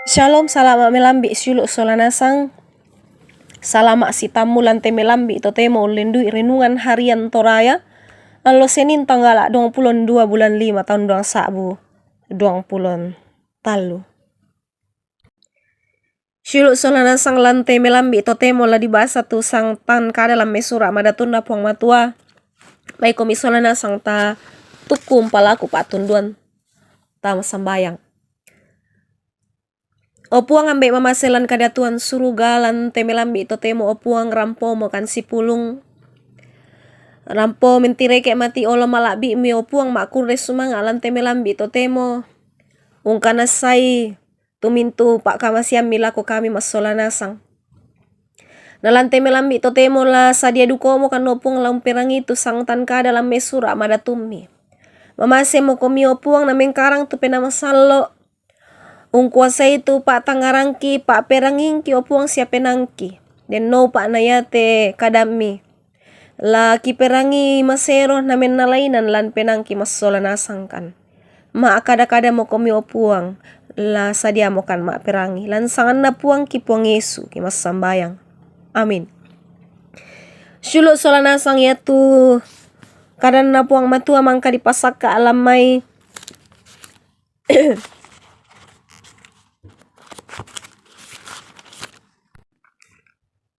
Shalom, salama melambi suluk solanasang. Salama si tamu lante melambi totemo lendu renungan harian toraya. Alo Senin tanggal 22 bulan 5 tahun 2023. Suluk solanasang lante melambi totemo la dibasa tu sang tan ka dalam mesura madatunda puang matua. Mai komi solanasang ta tukum palaku patunduan ta sambayang. Opuang ambek mamaselan kadatuan suruga lan temelambi totemo opuang rampo makan sipulung. Rampo mentireke mati olo malabi mi opuang makure sumanga lan temelambi totemo. Ungkana sai tumintu pak kamasiam milako kami masolanasang. Nalan temelambi totemo la sadia dukomo kan opuang lamperang itu sang tanka dalam mesura madatumi. Mamase mo komi opuang na mengkarang tu pena masalo. Kuasa itu pak tangarangki, pak perangingki opuang siapa nangki. Dan no pak nayate kadami. La ki perangi masero namen nalainan lan penangki masola nasangkan. Ma kada-kada mo komi opuang. La sadia mo kan ma perangi. Lan sangan na puang ki puang Yesu ki mas sambayang. Amin. Suluk sola nasang yatu kadan na puang matua mangka dipasak ka alam mai.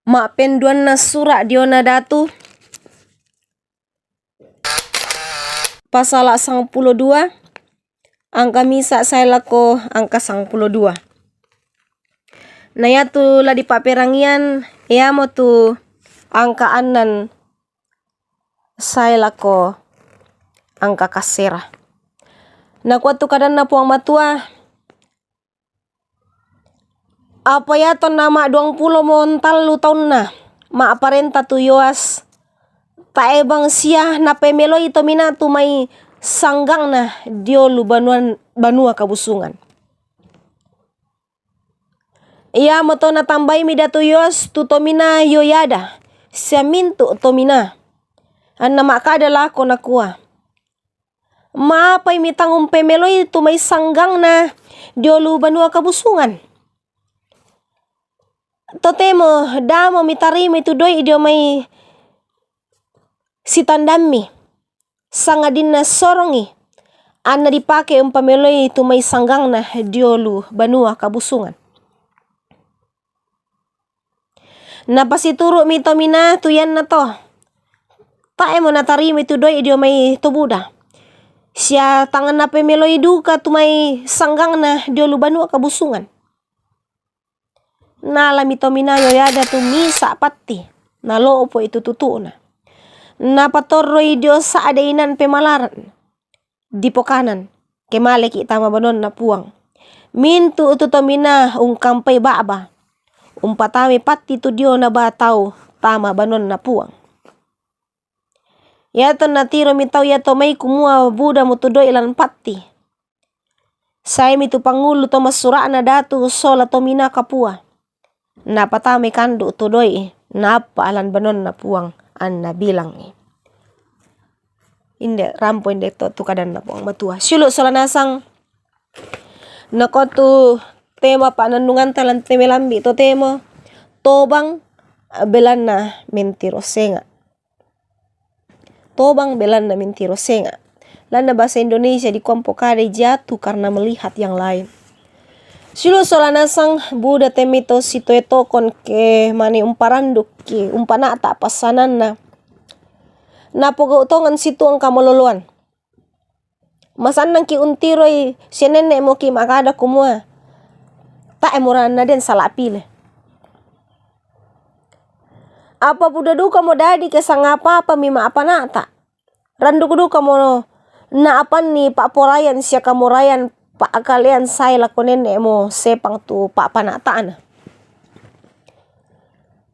Mak penduan na surat diona datu pasal 92 angka misa saya lako angka 92. Naya tu la di paperangian ya mo tu angka anan saya lako angka kasera. Na kuat tu kadan na puang matua apa ya ton nama 20 montal lu tahun na ma aparenta tu yoas ta ebang sia na pemelo ito mina tu mai sanggang na diolu banua kabusungan. Ia moto na tambai mida tu yos tu tomina yoyada siamintu tomina anna makada lako na kuah. Ma apa imitang pemelo itu mai sanggang na diolu banua kabusungan. Totemo damo mitarimi tu doi idio mai sitandami sangadin na sorongi anna dipake pameloi tu mai sanggang na diolu banua kabusungan. Na pasituru mitomina tuyan na to taemo natarimi tu doi idio mai tubuda sia tangan na pameloi duka tu mai sanggang na diolu banua kabusungan. Nala mitomina yoyada tu misa pati na loopo itu tutuna na patoroi Dios sa adainan pemalaran di pokanan kemale kita mabanon na puang mintu ututomina ungkampay baba umpatami pati tu dio na batao tama banon na puang yato natiro mitaw yato may kumua buda mo tudo ilan pati say mitu pangulo to masura na datu sola tomina kapua na patami kandu tudoy na paalan banon na puang an nabilang inde rampo inde to kadan na puang matua suluk solanasang nakotu tema panandungan talan temelambi to temo tobang belan na mentirosenga. Tobang belan na mentirosenga lan na bahasa Indonesia di kompokade jatuh karena melihat yang lain. Suluk solanasang buda temito sito etokon ke mani umparanduk ki umpana tak pasanan na pogautongan situ ang kamaluluan. Masan nang ki untiroy sinene mo ki makada kumua tak emuran na den salah pilih. Apa buda duka mo dadi kesang apa mima apa nata. Randuk duka mo na apa ni pak porayan siya kamorayan pak kalian saya lakonen mo sepang tu pak panataan.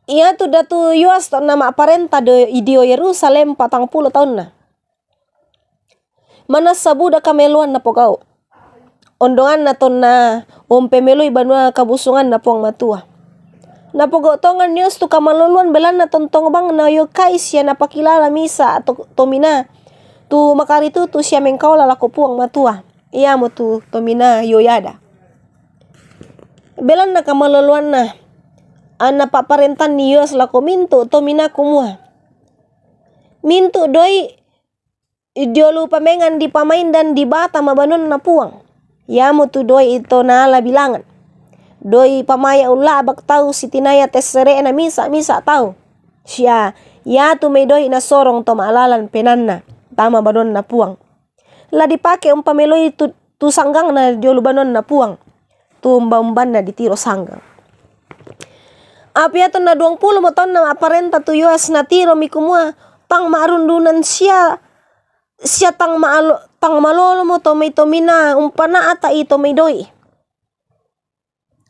Ia tu datu yuas to nama aparenta de idio Yerusalem 40 tahun na. Mana sabuda kameluan na pogao. Ondongan na ton na pemelo ibanua kabusungan na puang matua. Na pogao tongan news tu kamaluluan belan na tontong bang na yo kais ya napakilala misa atau tomina tu makaritu tu siya mengkau lalako puang matua. Ia mo tu tomina yoyada. Belan na kamalaluan na. Ana paparentan ni Yos lako mintu to mina kumua. Mintu doi idiolu pamengan di pamain dan di bata mabanon na puang. Yamu tu doi ito na ala bilangan. Doi pamaya ula abak tahu si tinaya tesere na misa tahu. Siya ya tu may doi na sorong to maalalan penanna tama banon na puang. La dipake pameloy tu sanggang na diolu banon na puang. Tu umban na ditiro sanggang. Api ato na 20 mo taon na aparenta tu Yos na tiro mi kumua tang maarundunan siya tang malolo mo to may tomina umpana ata ito may doi.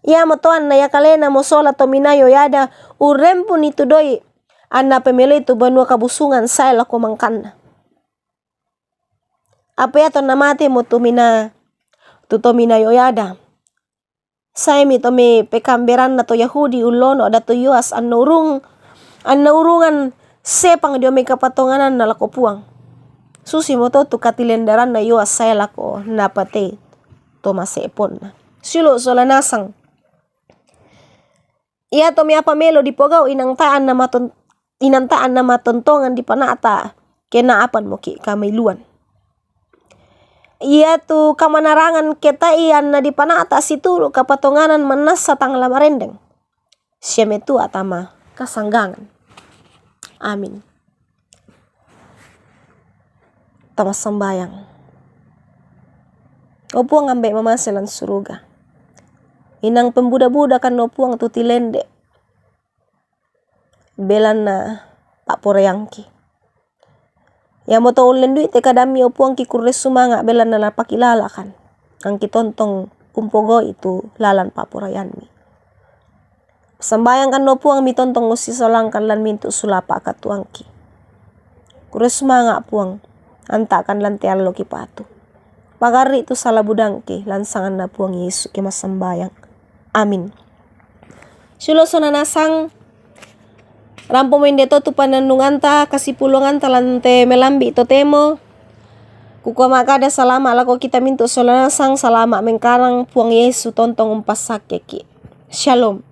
Ya mo toan na yakalena mo sola tominayo yada urempo ni tu doi anna pemelo itu banua kabusungan saya lako mangkan. Apa ato na mati mo tomina tu tominayo yada. Saya mi to me pekamberan na to Yahudi ulono da to Yos an urungan sepang dio me kapatonganan na lako puang. Susi mo to tu katilendaran na Yos saya lako napate to masepon na. Silo sola nasang. Iya to mi apa melo di pogaw inantaan na matontongan di panata kenaapan mo ki kamailuan. Iya tu kamanarangan kita iyan na di panata situro kapatonganan manas sa tangla marendeng. Siya metu atama kasanggangan. Amin. Tama sambayang. Opo ang ambay mamaselan suruga. Inang pembuda-buda kan opuang tutilende. Belan na paporeyangki. Ya mo to ulen duit kadami opuang kikures sumanga belan na napakilala kan. Ang kitontong kumpogo itu lalan papurayan mi. Sambayang kan opuang mitontong usisalang kan lan mintu sulapa katuangki. Kures sumanga puang anta kan lan tialo ki patu. Pagari itu salah budangki lansangan na puang Yesus ki masambayang. Amin. Suloso na nasang rampo mendeto tu panandungan ta kasipulungan talante melambi to temo. Kukuha makada salama lako kita mintu solanasang salama mengkarang puang Yesus tontong umpasak ki. Shalom.